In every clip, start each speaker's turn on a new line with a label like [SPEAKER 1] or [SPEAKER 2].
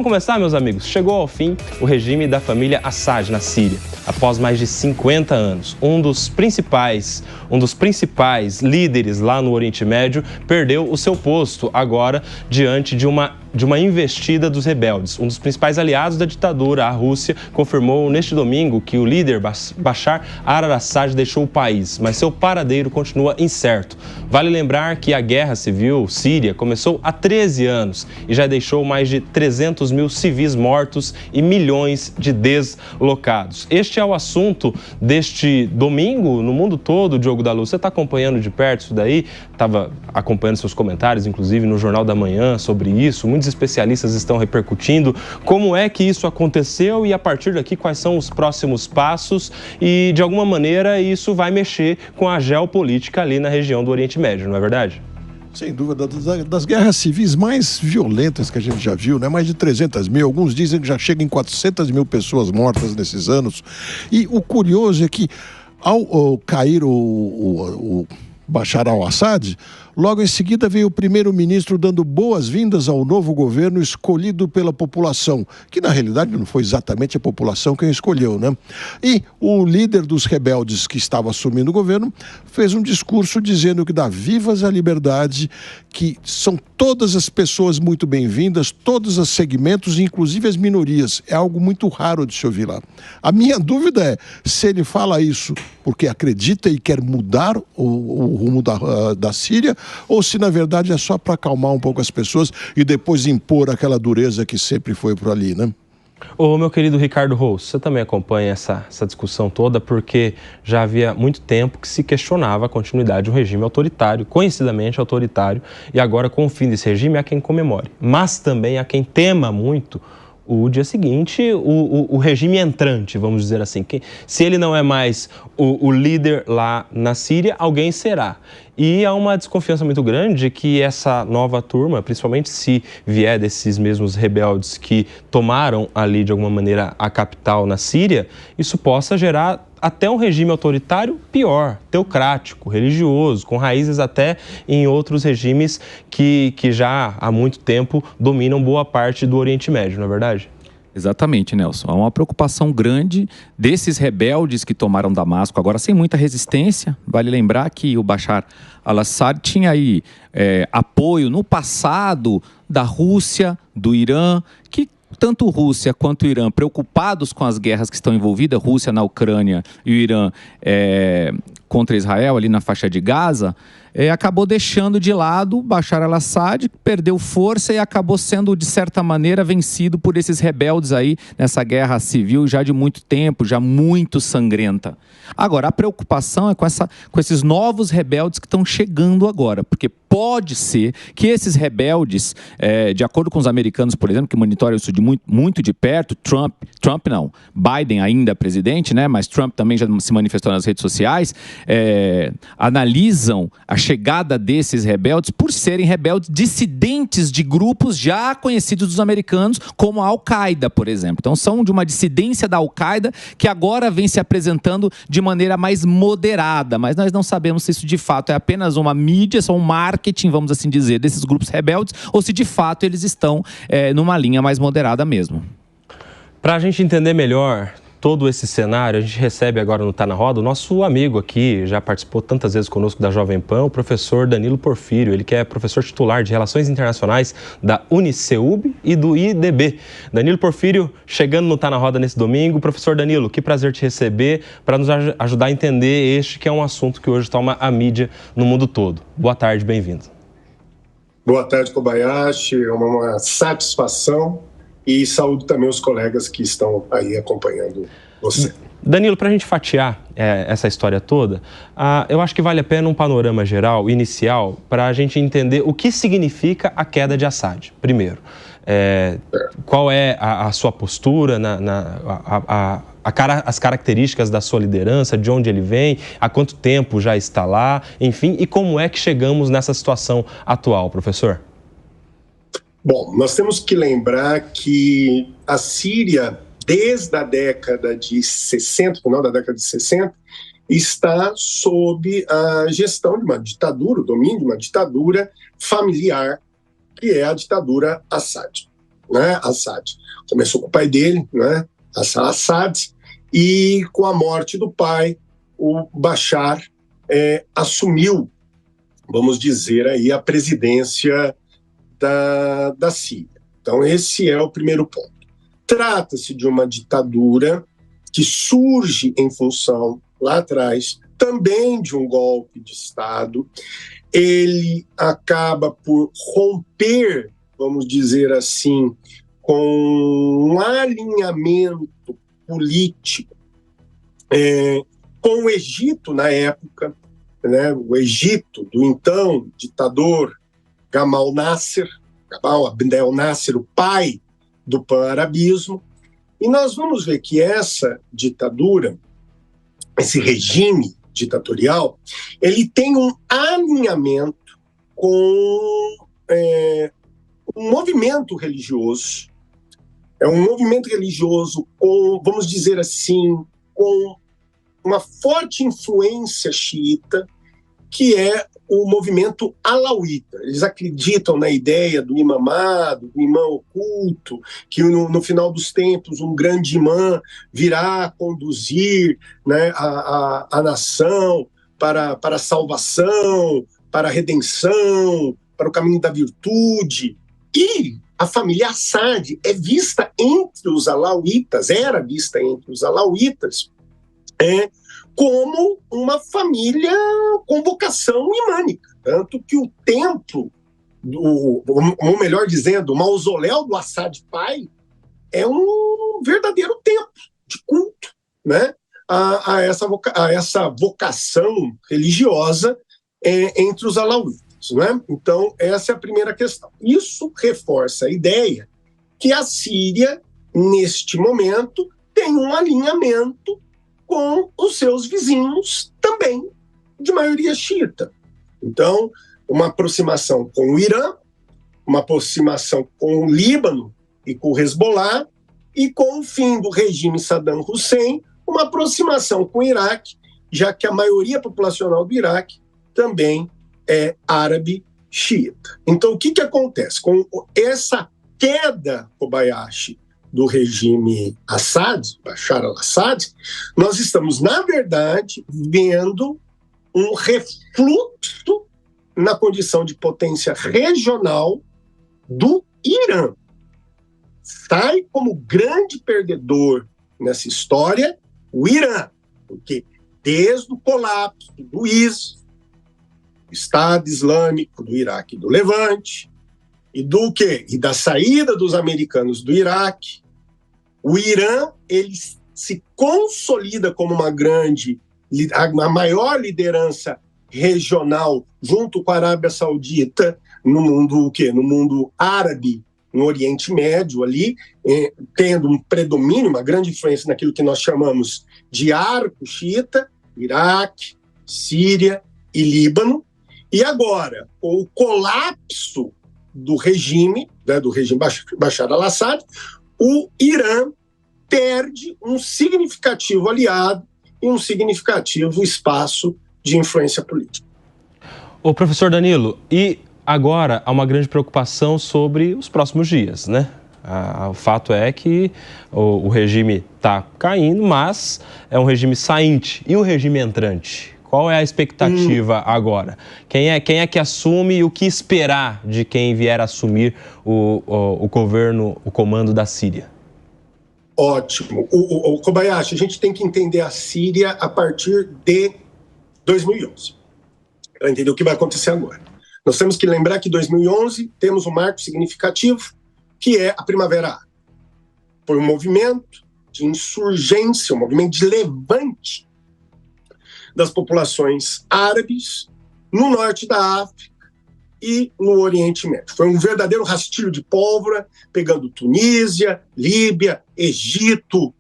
[SPEAKER 1] Vamos começar, meus amigos. Chegou ao fim o regime da família Assad na Síria. Após mais de 50 anos, um dos principais líderes lá no Oriente Médio perdeu o seu posto agora diante de uma investida dos rebeldes. Um dos principais aliados da ditadura, a Rússia, confirmou neste domingo que o líder Bashar al-Assad deixou o país, mas seu paradeiro continua incerto. Vale lembrar que a guerra civil síria começou há 13 anos e já deixou mais de 300 mil civis mortos e milhões de deslocados. Este é o assunto deste domingo no mundo todo, Diogo da Luz. Você está acompanhando de perto isso daí? Estava acompanhando seus comentários, inclusive no Jornal da Manhã, sobre isso. Muitos especialistas estão repercutindo como é que isso aconteceu e, a partir daqui, quais são os próximos passos e, de alguma maneira, isso vai mexer com a geopolítica ali na região do Oriente Médio, não é verdade?
[SPEAKER 2] Sem dúvida, das guerras civis mais violentas que a gente já viu, né? Mais de 300 mil, alguns dizem que já chegam em 400 mil pessoas mortas nesses anos. E o curioso é que, ao cair o Bashar al-Assad, logo em seguida veio o primeiro-ministro dando boas-vindas ao novo governo escolhido pela população, que na realidade não foi exatamente a população quem escolheu, né? E o líder dos rebeldes que estava assumindo o governo fez um discurso dizendo que dá vivas à liberdade, que são todas as pessoas muito bem-vindas, todos os segmentos, inclusive as minorias. É algo muito raro de se ouvir lá. A minha dúvida é se ele fala isso porque acredita e quer mudar o rumo da Síria, ou se na verdade é só para acalmar um pouco as pessoas e depois impor aquela dureza que sempre foi por ali, né?
[SPEAKER 1] Ô, meu querido Ricardo Rous, você também acompanha essa discussão toda, porque já havia muito tempo que se questionava a continuidade de um regime autoritário, conhecidamente autoritário, e agora com o fim desse regime há quem comemore, mas também há quem tema muito o dia seguinte, o regime entrante, vamos dizer assim. Se ele não é mais o líder lá na Síria, alguém será. E há uma desconfiança muito grande que essa nova turma, principalmente se vier desses mesmos rebeldes que tomaram ali de alguma maneira a capital na Síria, isso possa gerar até um regime autoritário pior, teocrático, religioso, com raízes até em outros regimes que já há muito tempo dominam boa parte do Oriente Médio, não é verdade?
[SPEAKER 3] Exatamente, Nelson. Há uma preocupação grande desses rebeldes que tomaram Damasco, agora sem muita resistência. Vale lembrar que o Bashar al-Assad tinha aí apoio no passado da Rússia, do Irã, que tanto Rússia quanto Irã, preocupados com as guerras que estão envolvidas, Rússia na Ucrânia e o Irã contra Israel, ali na faixa de Gaza, acabou deixando de lado Bashar al-Assad, perdeu força e acabou sendo, de certa maneira, vencido por esses rebeldes aí nessa guerra civil já de muito tempo, já muito sangrenta. Agora, a preocupação é com esses novos rebeldes que estão chegando agora, porque pode ser que esses rebeldes, de acordo com os americanos, por exemplo, que monitoram isso muito de perto, Biden ainda é presidente, né? Mas Trump também já se manifestou nas redes sociais, analisam a chegada desses rebeldes por serem rebeldes dissidentes de grupos já conhecidos dos americanos, como a Al-Qaeda, por exemplo. Então são de uma dissidência da Al-Qaeda que agora vem se apresentando de maneira mais moderada, mas nós não sabemos se isso de fato é apenas uma mídia, só um marketing, vamos assim dizer, desses grupos rebeldes, ou se de fato eles estão numa linha mais moderada mesmo.
[SPEAKER 1] Para a gente entender melhor todo esse cenário, a gente recebe agora no Tá na Roda o nosso amigo aqui, já participou tantas vezes conosco da Jovem Pan, o professor Danilo Porfírio. Ele que é professor titular de Relações Internacionais da Uniceub e do IDB. Danilo Porfírio chegando no Tá na Roda nesse domingo. Professor Danilo, que prazer te receber para nos ajudar a entender este que é um assunto que hoje toma a mídia no mundo todo. Boa tarde, bem-vindo.
[SPEAKER 4] Boa tarde, Kobayashi. É uma satisfação. E saúdo também os colegas que estão aí acompanhando você.
[SPEAKER 1] Danilo, para a gente fatiar essa história toda, eu acho que vale a pena um panorama geral, inicial, para a gente entender o que significa a queda de Assad. Primeiro, qual é a sua postura, as características da sua liderança, de onde ele vem, há quanto tempo já está lá, enfim, e como é que chegamos nessa situação atual, professor?
[SPEAKER 4] Bom, nós temos que lembrar que a Síria, desde a década de 60, final da década de 60, está sob a gestão de uma ditadura, o domínio de uma ditadura familiar, que é a ditadura Assad. né, Assad. Começou com o pai dele, né, Assad, e com a morte do pai, o Bashar assumiu, vamos dizer aí, a presidência da Síria. Então esse é o primeiro ponto. Trata-se de uma ditadura que surge em função, lá atrás, também de um golpe de Estado. Ele acaba por romper, vamos dizer assim, com um alinhamento político com o Egito na época, né, o Egito do então ditador Gamal Abdel Nasser, o pai do pan-arabismo. E nós vamos ver que essa ditadura, esse regime ditatorial, ele tem um alinhamento com um movimento religioso. É um movimento religioso com, vamos dizer assim, com uma forte influência xiita, que é o movimento alauíta. Eles acreditam na ideia do imamado, do imã oculto, que no final dos tempos um grande imã virá conduzir, né, a nação para a salvação, para a redenção, para o caminho da virtude. E a família Assad é vista entre os alauítas, era vista entre os alauítas, como uma família com vocação imânica. Tanto que o templo, ou melhor dizendo, o mausoléu do Assad pai, é um verdadeiro templo de culto, né, a essa vocação religiosa entre os alauítas, né? Então, essa é a primeira questão. Isso reforça a ideia que a Síria, neste momento, tem um alinhamento com os seus vizinhos também, de maioria xiita. Então, uma aproximação com o Irã, uma aproximação com o Líbano e com o Hezbollah, e com o fim do regime Saddam Hussein, uma aproximação com o Iraque, já que a maioria populacional do Iraque também é árabe xiita. Então, o que acontece? Com essa queda, Kobayashi, do regime Assad, Bashar al-Assad, nós estamos, na verdade, vendo um refluxo na condição de potência regional do Irã. Sai como grande perdedor nessa história o Irã, porque desde o colapso do ISIS, Estado Islâmico do Iraque e do Levante, e do quê? E da saída dos americanos do Iraque, o Irã ele se consolida como a maior liderança regional, junto com a Arábia Saudita, no mundo árabe, no Oriente Médio ali, tendo um predomínio, uma grande influência naquilo que nós chamamos de arco xiita, Iraque, Síria e Líbano. E agora, com o colapso do regime Bashar al-Assad, o Irã perde um significativo aliado e um significativo espaço de influência política.
[SPEAKER 1] Ô, professor Danilo, e agora há uma grande preocupação sobre os próximos dias, né? O fato é que o regime está caindo, mas é um regime sainte. E o regime entrante? Qual é a expectativa agora? Quem é que assume e o que esperar de quem vier assumir o governo, o comando da Síria?
[SPEAKER 4] Ótimo. O Kobayashi, a gente tem que entender a Síria a partir de 2011, para entender o que vai acontecer agora. Nós temos que lembrar que em 2011 temos um marco significativo, que é a Primavera Árabe. Foi um movimento de insurgência, um movimento de levante das populações árabes no norte da África e no Oriente Médio. Foi um verdadeiro rastilho de pólvora, pegando Tunísia, Líbia, Egito,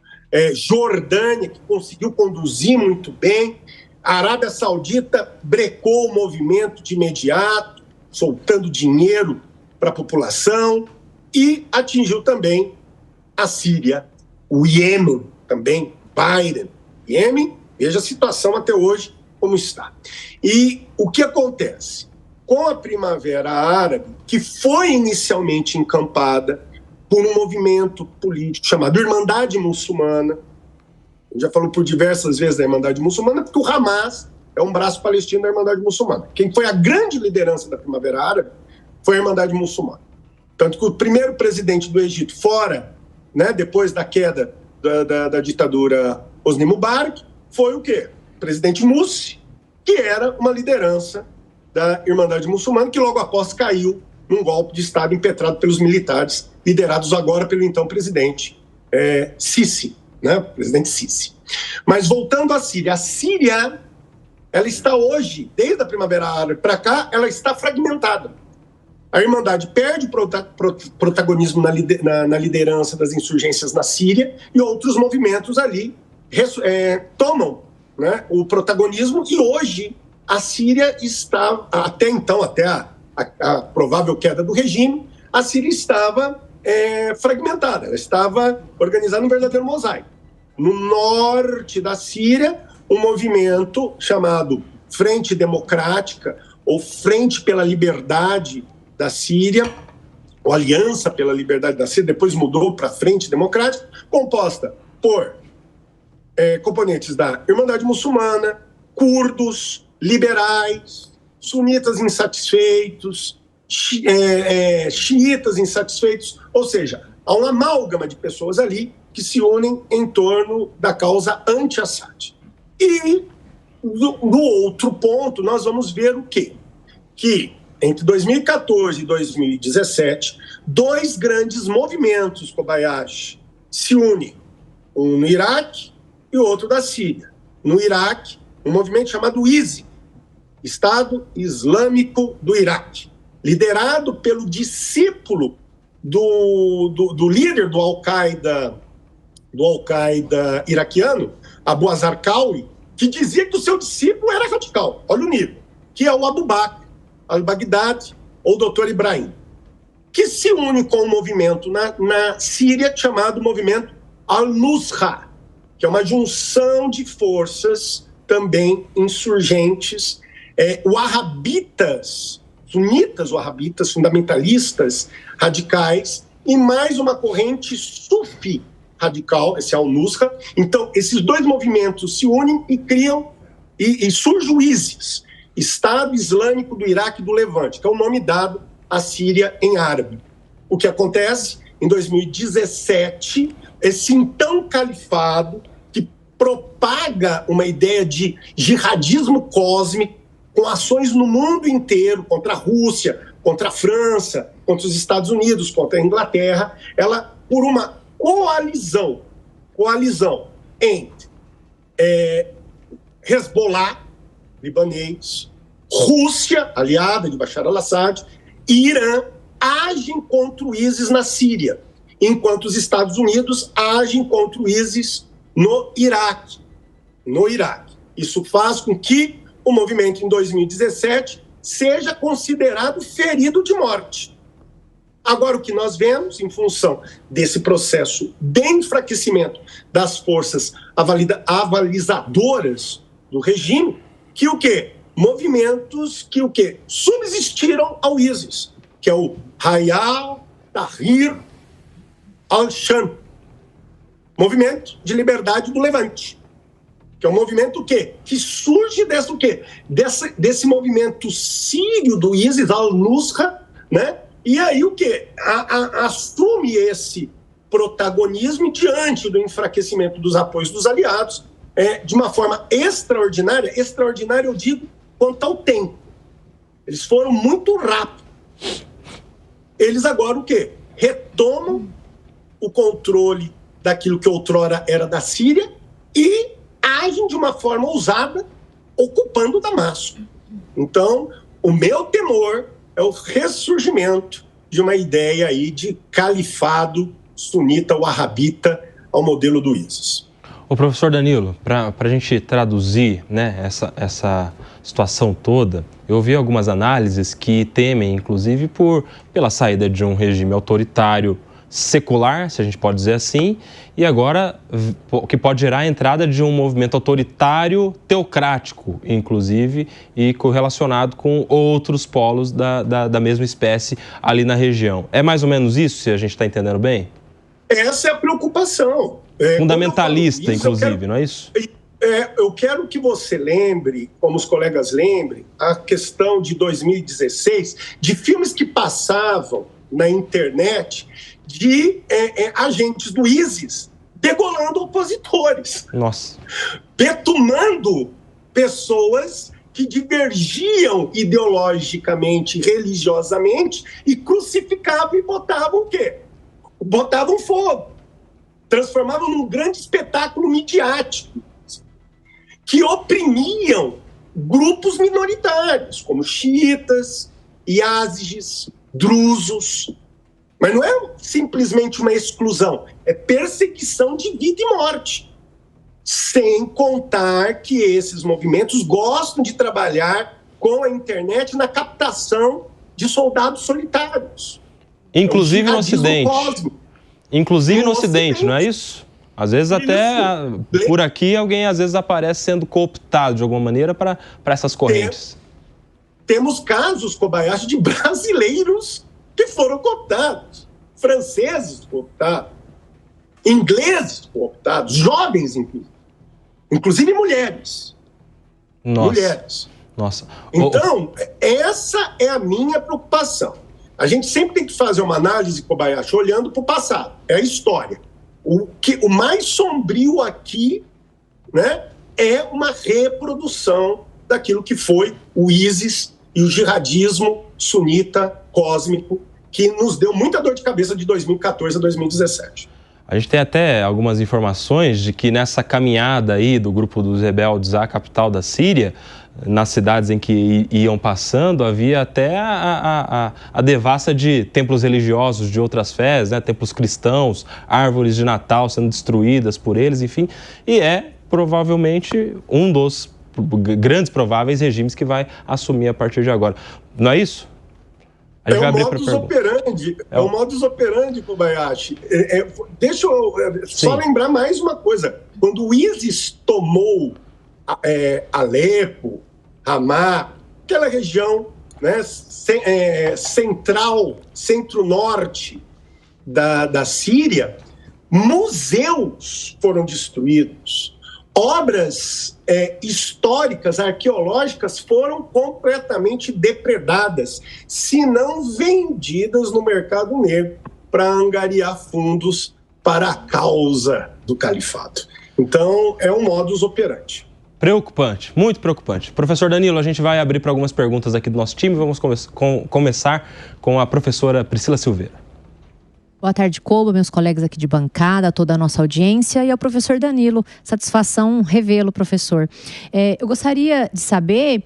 [SPEAKER 4] Jordânia, que conseguiu conduzir muito bem. A Arábia Saudita brecou o movimento de imediato, soltando dinheiro para a população, e atingiu também a Síria, o Iêmen também, Bahrein, Iêmen. Veja a situação até hoje como está. E o que acontece? Com a Primavera Árabe, que foi inicialmente encampada por um movimento político chamado Irmandade Muçulmana. A gente já falou por diversas vezes da Irmandade Muçulmana, porque o Hamas é um braço palestino da Irmandade Muçulmana. Quem foi a grande liderança da Primavera Árabe foi a Irmandade Muçulmana. Tanto que o primeiro presidente do Egito, fora, né, depois da queda da ditadura Hosni Mubarak, foi o quê? O presidente Morsi, que era uma liderança da Irmandade Muçulmana, que logo após caiu num golpe de Estado impetrado pelos militares, liderados agora pelo então presidente Sisi, né? O presidente Sisi. Mas voltando à Síria, ela está hoje, desde a Primavera Árabe para cá, ela está fragmentada. A Irmandade perde protagonismo na liderança das insurgências na Síria e outros movimentos ali tomam, né, o protagonismo, e hoje a Síria está, até então, até a provável queda do regime, a Síria estava fragmentada, ela estava organizada num verdadeiro mosaico. No norte da Síria, um movimento chamado Frente Democrática ou Frente pela Liberdade da Síria, ou Aliança pela Liberdade da Síria, depois mudou para Frente Democrática, composta por componentes da Irmandade Muçulmana, curdos, liberais, sunitas insatisfeitos, xiitas insatisfeitos, ou seja, há uma amálgama de pessoas ali que se unem em torno da causa anti-Assad. E, do outro ponto, nós vamos ver o quê? Que, entre 2014 e 2017, dois grandes movimentos, Kobayashi, se unem. Um no Iraque e outro da Síria. No Iraque, um movimento chamado ISI, Estado Islâmico do Iraque, liderado pelo discípulo do líder do Al-Qaeda iraquiano, Abu Azar-Qawi, que dizia que o seu discípulo era radical, olha o nível, que é o Abu Bakr al-Baghdadi ou Dr. Ibrahim, que se une com um movimento na Síria chamado movimento Al-Nusra, que é uma junção de forças também insurgentes, wahhabitas, sunitas wahhabitas, fundamentalistas radicais, e mais uma corrente sufi radical, esse Al-Nusra. Então, esses dois movimentos se unem e criam, e surge o ISIS, Estado Islâmico do Iraque e do Levante, que é o nome dado à Síria em árabe. O que acontece? Em 2017, esse então califado, que propaga uma ideia de jihadismo cósmico, com ações no mundo inteiro, contra a Rússia, contra a França, contra os Estados Unidos, contra a Inglaterra, ela, por uma coalizão entre Hezbollah, libanês, Rússia, aliada de Bashar al-Assad, e Irã, agem contra o ISIS na Síria, enquanto os Estados Unidos agem contra o ISIS no Iraque. Isso faz com que o movimento, em 2017, seja considerado ferido de morte. Agora, o que nós vemos, em função desse processo de enfraquecimento das forças avalizadoras do regime, que o quê? Movimentos que o quê? Subsistiram ao ISIS, que é o Hayat Tahrir al-Sham, movimento de liberdade do Levante, que é um movimento o quê? Que surge desse movimento sírio do ISIS, al-Nusra, né? E aí o quê? Assume esse protagonismo diante do enfraquecimento dos apoios dos aliados, de uma forma extraordinária, eu digo, quanto ao tempo. Eles foram muito rápidos. Eles agora o quê? Retomam o controle daquilo que outrora era da Síria e agem de uma forma ousada, ocupando Damasco. Então, o meu temor é o ressurgimento de uma ideia aí de califado sunita wahhabita ao modelo do ISIS.
[SPEAKER 1] O professor Danilo, para a gente traduzir, né, essa situação toda, eu ouvi algumas análises que temem, inclusive, pela saída de um regime autoritário secular, se a gente pode dizer assim, e agora que pode gerar a entrada de um movimento autoritário, teocrático, inclusive, e correlacionado com outros polos da mesma espécie ali na região. É mais ou menos isso, se a gente está entendendo bem?
[SPEAKER 4] Essa é a preocupação.
[SPEAKER 1] Fundamentalista, inclusive, não é isso?
[SPEAKER 4] Eu quero que você lembre, como os colegas lembrem, a questão de 2016, de filmes que passavam na internet de agentes do ISIS degolando opositores.
[SPEAKER 1] Nossa.
[SPEAKER 4] Betumando pessoas que divergiam ideologicamente, religiosamente, e crucificavam e botavam o quê? Botavam fogo. Transformavam num grande espetáculo midiático que oprimiam grupos minoritários, como xiitas, yazidis, drusos. Mas não é simplesmente uma exclusão, é perseguição de vida e morte. Sem contar que esses movimentos gostam de trabalhar com a internet na captação de soldados solitários.
[SPEAKER 1] Inclusive no Ocidente. Inclusive no Ocidente, não é isso? Às vezes até por aqui alguém às vezes aparece sendo cooptado de alguma maneira para essas correntes.
[SPEAKER 4] Temos casos, Kobayashi, de brasileiros que foram cooptados, franceses cooptados, ingleses cooptados, jovens inclusive mulheres.
[SPEAKER 1] Nossa.
[SPEAKER 4] Mulheres.
[SPEAKER 1] Nossa.
[SPEAKER 4] Então, essa é a minha preocupação. A gente sempre tem que fazer uma análise, Kobayashi, olhando para o passado, é a história. O mais sombrio aqui, né, é uma reprodução daquilo que foi o ISIS e o jihadismo sunita cósmico, que nos deu muita dor de cabeça de 2014 a 2017.
[SPEAKER 1] A gente tem até algumas informações de que nessa caminhada aí do grupo dos rebeldes à capital da Síria, nas cidades em que iam passando, havia até a devassa de templos religiosos de outras fés, né? Templos cristãos, árvores de Natal sendo destruídas por eles, enfim. E é provavelmente um dos grandes prováveis regimes que vai assumir a partir de agora. Não é isso?
[SPEAKER 4] É o modus operandi, Kobayashi. Deixa eu só lembrar mais uma coisa. Quando o ISIS tomou Alepo, Ramá, aquela região, né, centro-norte da Síria, museus foram destruídos, obras históricas, arqueológicas foram completamente depredadas, se não vendidas no mercado negro para angariar fundos para a causa do califado. Então, é um modus operandi.
[SPEAKER 1] Preocupante, muito preocupante. Professor Danilo, a gente vai abrir para algumas perguntas aqui do nosso time. Vamos começar com a professora Priscila Silveira.
[SPEAKER 5] Boa tarde, Koba, meus colegas aqui de bancada, toda a nossa audiência e ao professor Danilo. Satisfação revê-lo, professor. Eu gostaria de saber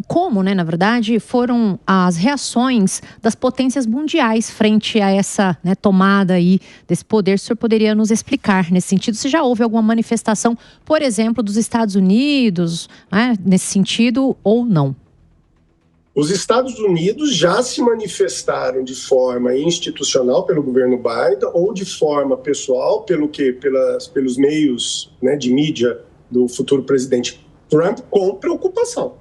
[SPEAKER 5] como, na verdade, foram as reações das potências mundiais frente a essa tomada aí desse poder. O senhor poderia nos explicar nesse sentido? Se já houve alguma manifestação, por exemplo, dos Estados Unidos, nesse sentido ou não?
[SPEAKER 4] Os Estados Unidos já se manifestaram de forma institucional pelo governo Biden ou de forma pessoal pelos meios de mídia do futuro presidente Trump com preocupação.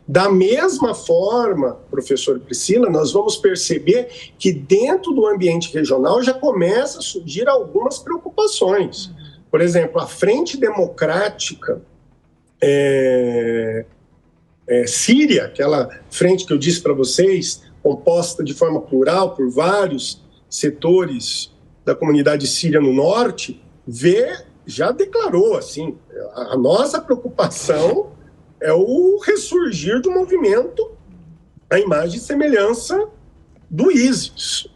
[SPEAKER 4] Da mesma forma, professora Priscila, nós vamos perceber que dentro do ambiente regional já começa a surgir algumas preocupações. Por exemplo, a Frente Democrática Síria, aquela frente que eu disse para vocês, composta de forma plural por vários setores da comunidade síria no norte, já declarou assim, a nossa preocupação é o ressurgir do movimento à imagem e semelhança do ISIS,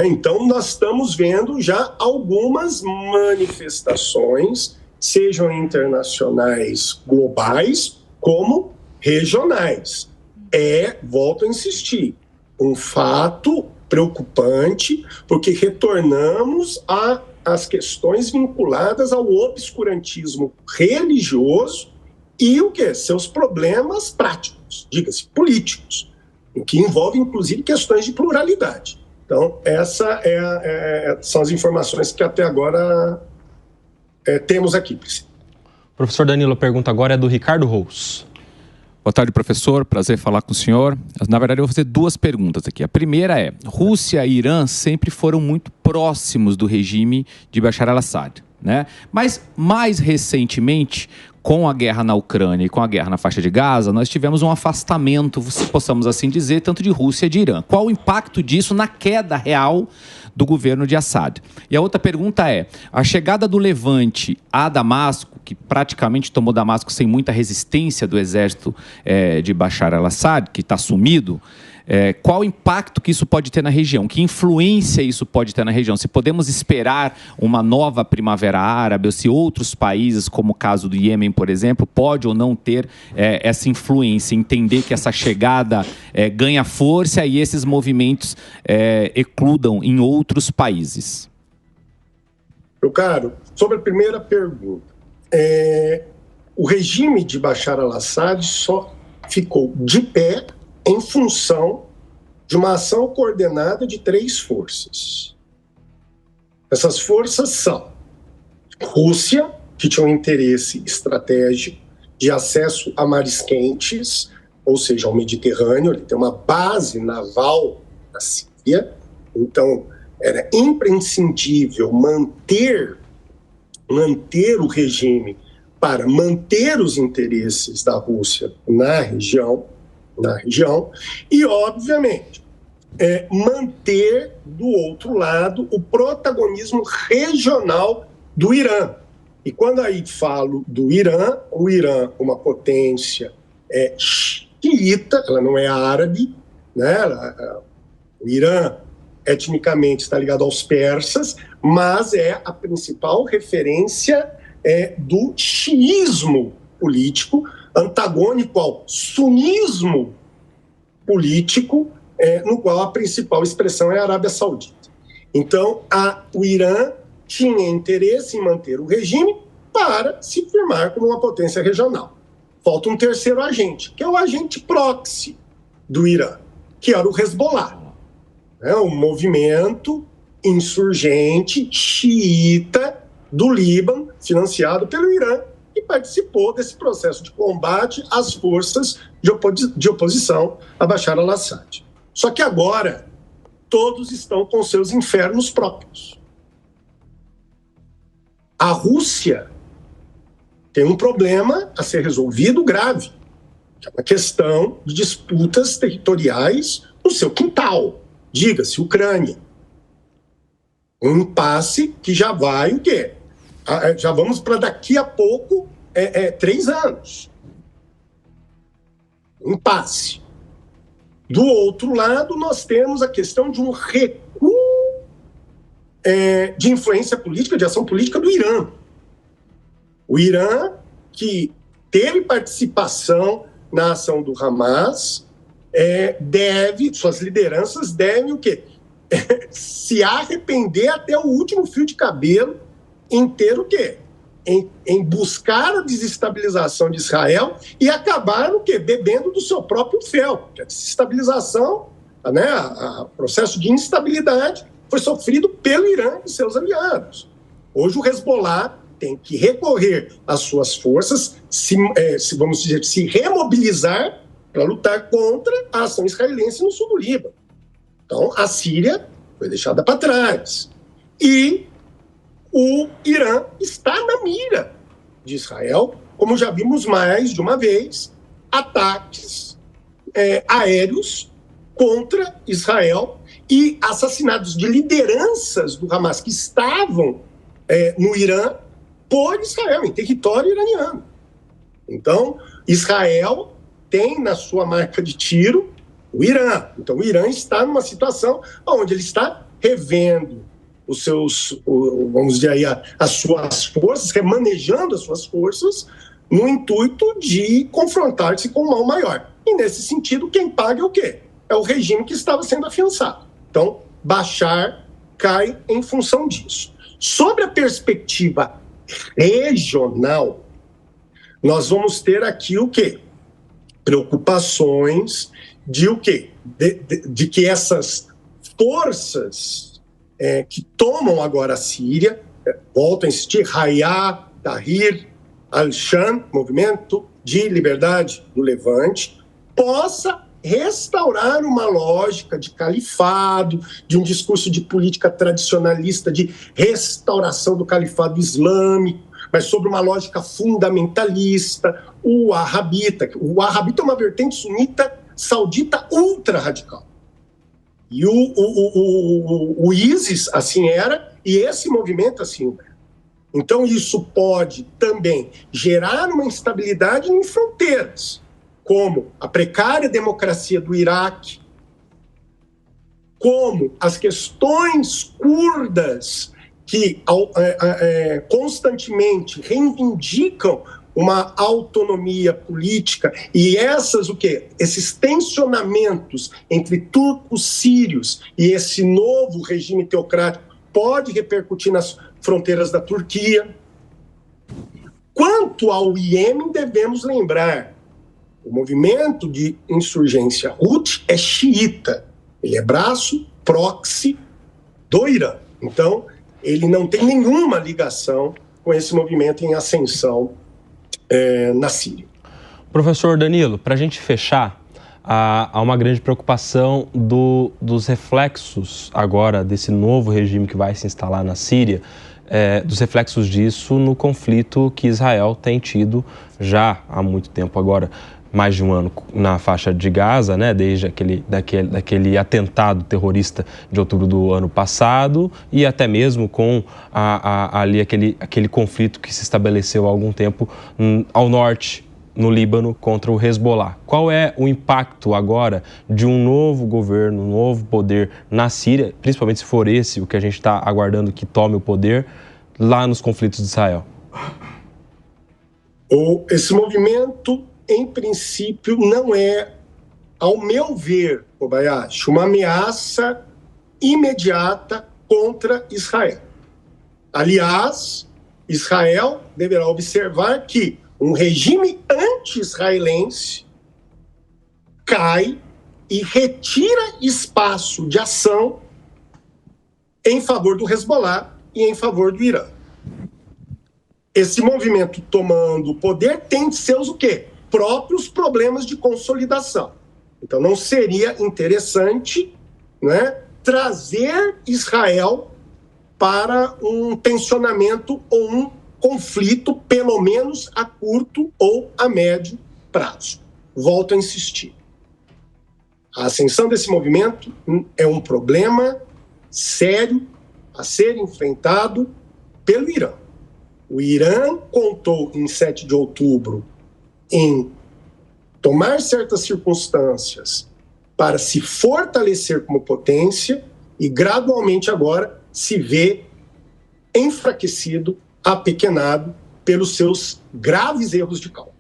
[SPEAKER 4] Então, nós estamos vendo já algumas manifestações, sejam internacionais, globais, como regionais. Volto a insistir, um fato preocupante, porque retornamos às questões vinculadas ao obscurantismo religioso e seus problemas práticos, diga-se, políticos. que envolve, inclusive, questões de pluralidade. Então, essas são as informações que até agora temos aqui, Priscila.
[SPEAKER 1] Professor Danilo, a pergunta agora é do Ricardo Rous.
[SPEAKER 3] Boa tarde, professor. Prazer falar com o senhor. Na verdade, eu vou fazer duas perguntas aqui. A primeira é: Rússia e Irã sempre foram muito próximos do regime de Bashar al-Assad, né? Mas, mais recentemente, com a guerra na Ucrânia e com a guerra na faixa de Gaza, nós tivemos um afastamento, se possamos assim dizer, tanto de Rússia e de Irã. Qual o impacto disso na queda real do governo de Assad? E a outra pergunta é: a chegada do Levante a Damasco, que praticamente tomou Damasco sem muita resistência do exército de Bashar al-Assad, que está sumido, qual o impacto que isso pode ter na região? Que influência isso pode ter na região? Se podemos esperar uma nova primavera árabe, ou se outros países, como o caso do Iêmen, por exemplo, pode ou não ter essa influência, entender que essa chegada ganha força e esses movimentos ecludam em outros países?
[SPEAKER 4] Meu caro, sobre a primeira pergunta, o regime de Bashar al-Assad só ficou de pé em função de uma ação coordenada de 3 forças. Essas forças são Rússia, que tinha um interesse estratégico de acesso a mares quentes, ou seja, ao Mediterrâneo. Ele tem uma base naval na Síria, então era imprescindível manter o regime para manter os interesses da Rússia na região e, obviamente, manter do outro lado o protagonismo regional do Irã. E quando aí falo do Irã, o Irã, uma potência xiita, ela não é árabe, né? O Irã etnicamente está ligado aos persas, mas é a principal referência do xiismo político, antagônico ao sunismo político, no qual a principal expressão é a Arábia Saudita. Então, o Irã tinha interesse em manter o regime para se firmar como uma potência regional. Falta um terceiro agente, que é o agente proxy do Irã, que era o Hezbollah, um movimento insurgente xiita do Líbano, financiado pelo Irã, que participou desse processo de combate às forças de oposição a Bashar al-Assad. Só que agora, todos estão com seus infernos próprios. A Rússia tem um problema a ser resolvido grave, que é uma questão de disputas territoriais no seu quintal, diga-se Ucrânia. Um impasse que já vai o quê? Já vamos para daqui a pouco 3 anos. Um impasse. Do outro lado, nós temos a questão de um recuo de influência política, de ação política do Irã. O Irã, que teve participação na ação do Hamas, suas lideranças devem o quê? Se arrepender até o último fio de cabelo em ter o quê? Em buscar a desestabilização de Israel e acabar o quê? Bebendo do seu próprio fel. A desestabilização, o processo de instabilidade foi sofrido pelo Irã e seus aliados. Hoje o Hezbollah tem que recorrer às suas forças, vamos dizer, se remobilizar para lutar contra a ação israelense no sul do Líbano. Então, a Síria foi deixada para trás. E o Irã está na mira de Israel, como já vimos mais de uma vez, ataques aéreos contra Israel e assassinatos de lideranças do Hamas que estavam no Irã por Israel, em território iraniano. Então, Israel tem na sua marca de tiro o Irã. Então, o Irã está numa situação onde ele está revendo os seus, vamos dizer aí, as suas forças, remanejando as suas forças no intuito de confrontar-se com o mal maior. E, nesse sentido, quem paga é o quê? É o regime que estava sendo afiançado. Então, Bashar cai em função disso. Sobre a perspectiva regional, nós vamos ter aqui o quê? Preocupações de o quê? De que essas forças que tomam agora a Síria, volto a insistir, Hayat Tahrir al-Sham, Movimento de Liberdade do Levante, possa restaurar uma lógica de califado, de um discurso de política tradicionalista, de restauração do califado islâmico, mas sobre uma lógica fundamentalista, o Wahhabita. O Wahhabita é uma vertente sunita saudita ultra-radical. E o ISIS assim era, e esse movimento assim era. Então isso pode também gerar uma instabilidade em fronteiras, como a precária democracia do Iraque, como as questões curdas que constantemente reivindicam uma autonomia política, e esses tensionamentos entre turcos sírios e esse novo regime teocrático pode repercutir nas fronteiras da Turquia. Quanto ao Iêmen, devemos lembrar, o movimento de insurgência Houthi é xiita, ele é braço proxy do Irã. Então, ele não tem nenhuma ligação com esse movimento em ascensão na Síria.
[SPEAKER 1] Professor Danilo, para a gente fechar, há uma grande preocupação dos reflexos agora desse novo regime que vai se instalar na Síria, dos reflexos disso no conflito que Israel tem tido já há muito tempo agora, mais de um ano na faixa de Gaza, né, desde daquele atentado terrorista de outubro do ano passado e até mesmo com ali aquele conflito que se estabeleceu há algum tempo ao norte, no Líbano, contra o Hezbollah. Qual é o impacto agora de um novo governo, um novo poder na Síria, principalmente se for esse o que a gente está aguardando que tome o poder, lá nos conflitos de Israel?
[SPEAKER 4] Esse movimento, em princípio, não é, ao meu ver, Kobayashi, uma ameaça imediata contra Israel. Aliás, Israel deverá observar que um regime anti-israelense cai e retira espaço de ação em favor do Hezbollah e em favor do Irã. Esse movimento tomando o poder tem seus o quê? Próprios problemas de consolidação. Então não seria interessante, né, trazer Israel para um tensionamento ou um conflito, pelo menos a curto ou a médio prazo. Volto a insistir. A ascensão desse movimento é um problema sério a ser enfrentado pelo Irã. O Irã contou em 7 de outubro em tomar certas circunstâncias para se fortalecer como potência e gradualmente agora se vê enfraquecido, apequenado pelos seus graves erros de cálculo.